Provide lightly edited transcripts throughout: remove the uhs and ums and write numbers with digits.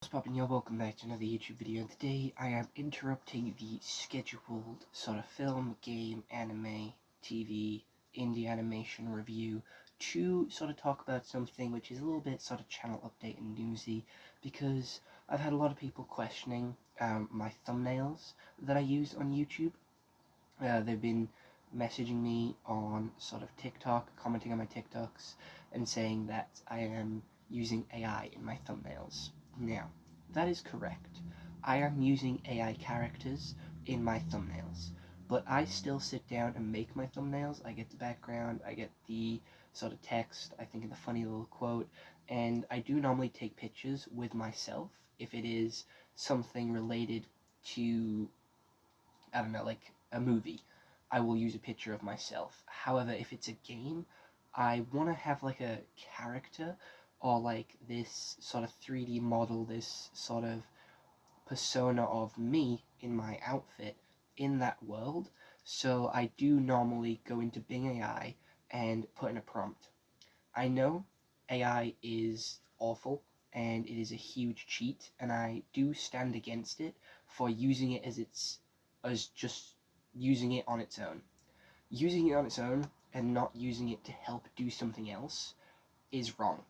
What's poppin', y'all? Welcome back to another YouTube video, and today I am interrupting the scheduled sort of film, game, anime, TV, indie animation review to sort of talk about something which is a little bit sort of channel update and newsy, because I've had a lot of people questioning my thumbnails that I use on YouTube. They've been messaging me on sort of TikTok, commenting on my TikToks, and saying that I am using AI in my thumbnails. Now, that is correct. I am using AI characters in my thumbnails, but I still sit down and make my thumbnails. I get the background, I get the sort of text, I think of the funny little quote, and I do normally take pictures with myself if it is something related to, I don't know, like a movie. I will use a picture of myself. However, if it's a game, I want to have like a character or like this sort of 3D model, this sort of persona of me in my outfit in that world. So I do normally go into Bing AI and put in a prompt. I know AI is awful and it is a huge cheat, and I do stand against it for using it as just using it on its own. Using it on its own and not using it to help do something else is wrong.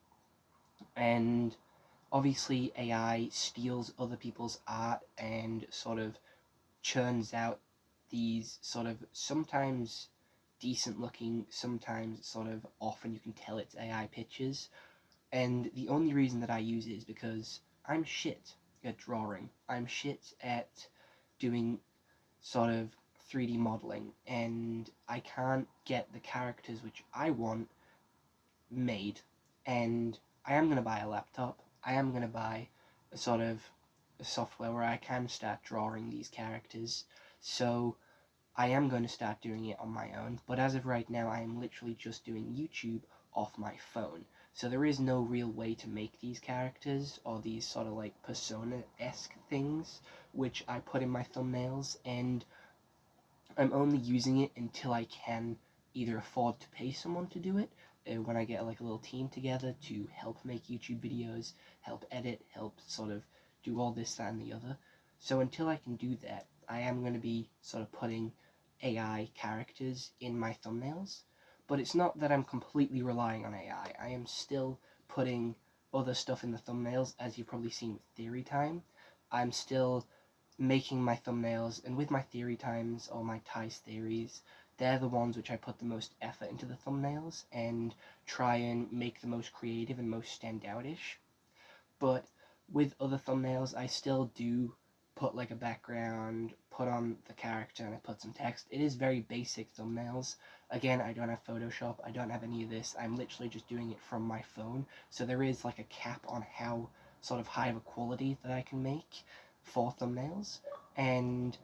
And obviously AI steals other people's art and sort of churns out these sort of sometimes decent looking, sometimes sort of often you can tell it's AI pictures. And the only reason that I use it is because I'm shit at drawing. I'm shit at doing sort of 3D modeling, and I can't get the characters which I want made. And I am going to buy a laptop. I am going to buy a sort of a software where I can start drawing these characters. So I am going to start doing it on my own, but as of right now, I am literally just doing YouTube off my phone. So there is no real way to make these characters or these sort of like persona-esque things, which I put in my thumbnails, and I'm only using it until I can either afford to pay someone to do it, when I get like a little team together to help make YouTube videos, help edit, help sort of do all this, that, and the other. So until I can do that, I am going to be sort of putting AI characters in my thumbnails. But it's not that I'm completely relying on AI. I am still putting other stuff in the thumbnails, as you've probably seen with Theory Time. I'm still making my thumbnails, and with my theory times or my Ty's theories, they're the ones which I put the most effort into the thumbnails and try and make the most creative and most standoutish. But with other thumbnails, I still do put like a background, put on the character, and I put some text. It is very basic thumbnails. Again, I don't have Photoshop, I don't have any of this. I'm literally just doing it from my phone, so there is like a cap on how sort of high of a quality that I can make for thumbnails, and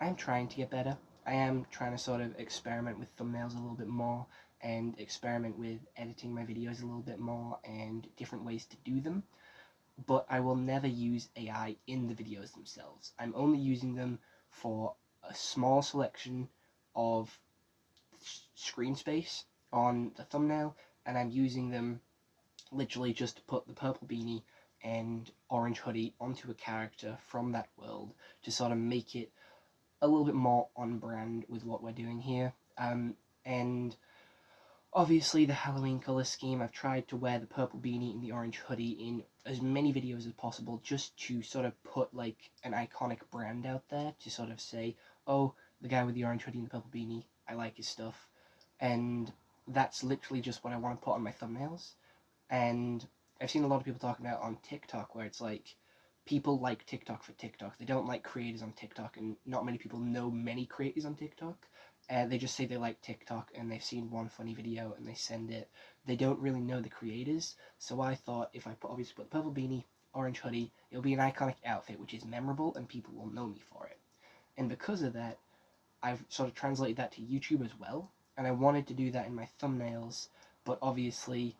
I'm trying to get better. I am trying to sort of experiment with thumbnails a little bit more and experiment with editing my videos a little bit more and different ways to do them, but I will never use AI in the videos themselves. I'm only using them for a small selection of screen space on the thumbnail, and I'm using them literally just to put the purple beanie and orange hoodie onto a character from that world to sort of make it a little bit more on brand with what we're doing here. And obviously the Halloween color scheme, I've tried to wear the purple beanie and the orange hoodie in as many videos as possible, just to sort of put like an iconic brand out there to sort of say, oh, the guy with the orange hoodie and the purple beanie, I like his stuff. And that's literally just what I want to put on my thumbnails. And I've seen a lot of people talking about on TikTok where it's like, people like TikTok for TikTok. They don't like creators on TikTok, and not many people know many creators on TikTok. They just say they like TikTok and they've seen one funny video and they send it. They don't really know the creators. So I thought if I obviously put the purple beanie, orange hoodie, it'll be an iconic outfit which is memorable and people will know me for it. And because of that, I've sort of translated that to YouTube as well. And I wanted to do that in my thumbnails, but obviously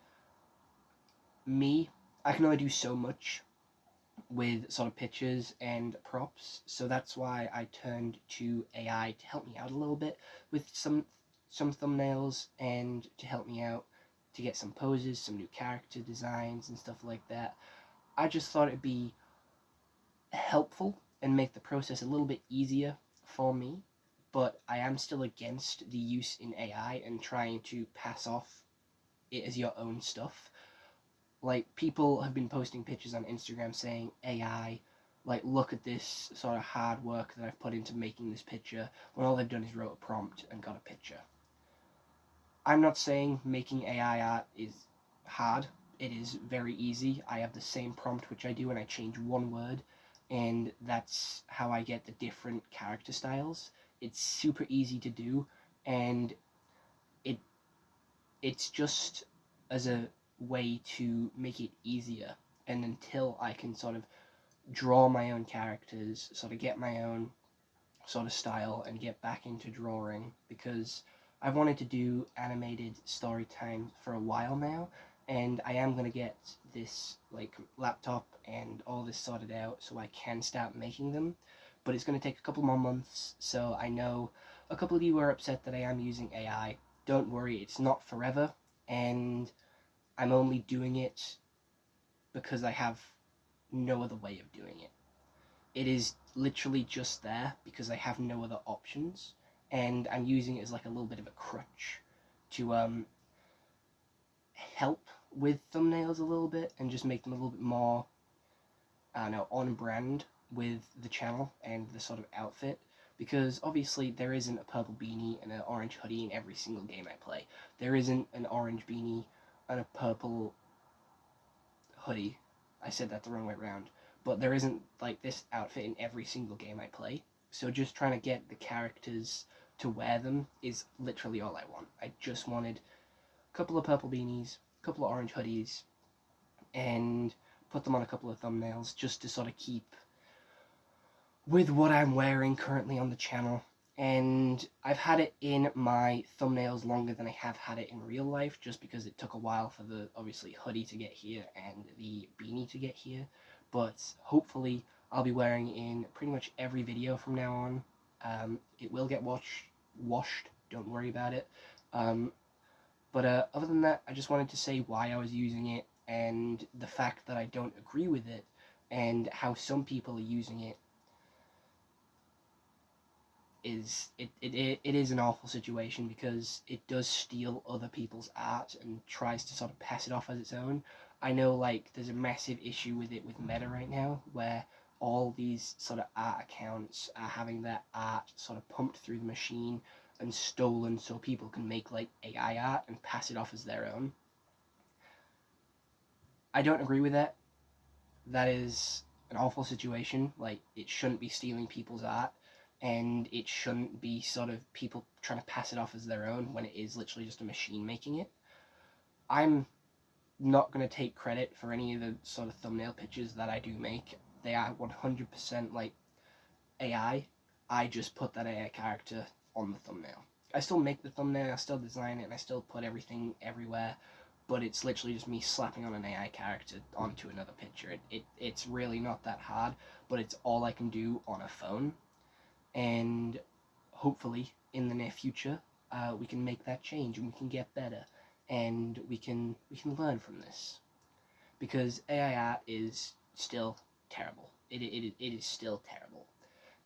I can only do so much with sort of pictures and props, so that's why I turned to AI to help me out a little bit with some thumbnails and to help me out to get some poses, some new character designs and stuff like that. I just thought it'd be helpful and make the process a little bit easier for me, but I am still against the use in AI and trying to pass off it as your own stuff. Like, people have been posting pictures on Instagram saying AI, like, look at this sort of hard work that I've put into making this picture, when all they've done is wrote a prompt and got a picture. I'm not saying making AI art is hard. It is very easy. I have the same prompt which I do, and I change one word, and that's how I get the different character styles. It's super easy to do, and it's just as a way to make it easier. And until I can sort of draw my own characters, sort of get my own sort of style and get back into drawing, because I've wanted to do animated story time for a while now, and I am going to get this like laptop and all this sorted out so I can start making them, but it's going to take a couple more months. So I know a couple of you are upset that I am using AI. Don't worry, it's not forever, and I'm only doing it because I have no other way of doing it. It is literally just there because I have no other options, and I'm using it as like a little bit of a crutch to help with thumbnails a little bit and just make them a little bit more, I don't know, on brand with the channel and the sort of outfit. Because obviously there isn't a purple beanie and an orange hoodie in every single game I play. There isn't an orange beanie and a purple hoodie. I said that the wrong way around. But there isn't like this outfit in every single game I play. So just trying to get the characters to wear them is literally all I want. I just wanted a couple of purple beanies, a couple of orange hoodies, and put them on a couple of thumbnails just to sort of keep with what I'm wearing currently on the channel. And I've had it in my thumbnails longer than I have had it in real life, just because it took a while for the, obviously, hoodie to get here and the beanie to get here. But hopefully I'll be wearing it in pretty much every video from now on. It will get washed, don't worry about it. But other than that, I just wanted to say why I was using it, and the fact that I don't agree with it, and how some people are using it. It is an awful situation, because it does steal other people's art and tries to sort of pass it off as its own. I know, like, there's a massive issue with it with Meta right now, where all these sort of art accounts are having their art sort of pumped through the machine and stolen so people can make like AI art and pass it off as their own. I don't agree with that. That is an awful situation. Like, it shouldn't be stealing people's art, and it shouldn't be sort of people trying to pass it off as their own when it is literally just a machine making it. I'm not going to take credit for any of the sort of thumbnail pictures that I do make. They are 100% like AI. I just put that AI character on the thumbnail. I still make the thumbnail, I still design it, and I still put everything everywhere, but it's literally just me slapping on an AI character onto another picture. It's really not that hard, but it's all I can do on a phone, and hopefully in the near future we can make that change and we can get better, and we can learn from this, because AI art is still terrible. It is still terrible,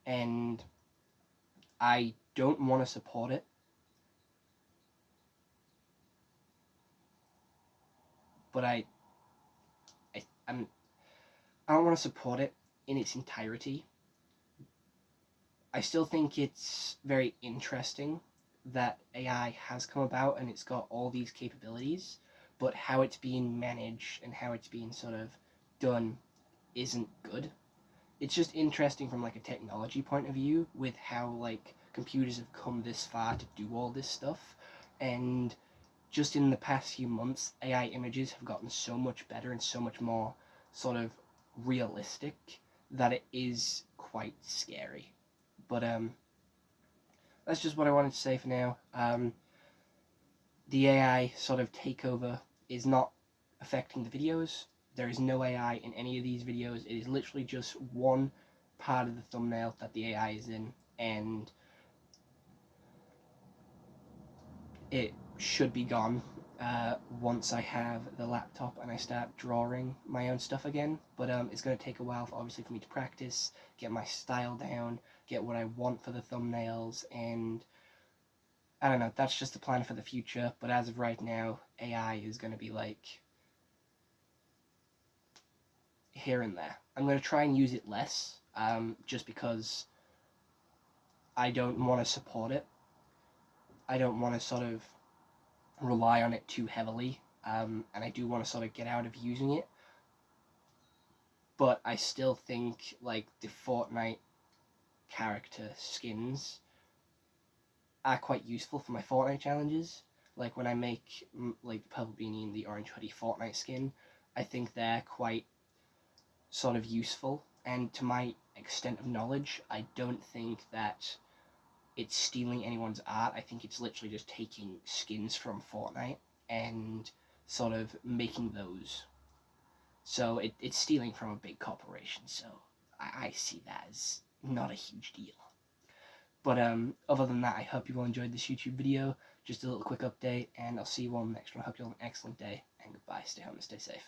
and I don't want to support it, but I'm I don't want to support it in its entirety. I still think it's very interesting that AI has come about and it's got all these capabilities, but how it's being managed and how it's being sort of done isn't good. It's just interesting from like a technology point of view, with how like computers have come this far to do all this stuff, and just in the past few months, AI images have gotten so much better and so much more sort of realistic that it is quite scary. But that's just what I wanted to say for now. The AI sort of takeover is not affecting the videos. There is no AI in any of these videos. It is literally just one part of the thumbnail that the AI is in, and it should be gone. once I have the laptop and I start drawing my own stuff again. But it's going to take a while, obviously, for me to practice, get my style down, get what I want for the thumbnails, and I don't know, that's just the plan for the future. But as of right now, AI is going to be like here and there. I'm going to try and use it less, just because I don't want to support it. I don't want to sort of rely on it too heavily, and I do want to sort of get out of using it. But I still think like the Fortnite character skins are quite useful for my Fortnite challenges. Like when I make like the purple beanie and the orange hoodie Fortnite skin, I think they're quite sort of useful. And to my extent of knowledge, I don't think that it's stealing anyone's art. I think it's literally just taking skins from Fortnite and sort of making those. So it's stealing from a big corporation. So I see that as not a huge deal. But other than that, I hope you all enjoyed this YouTube video. Just a little quick update, and I'll see you all in the next one. I hope you all have an excellent day, and goodbye. Stay home and stay safe.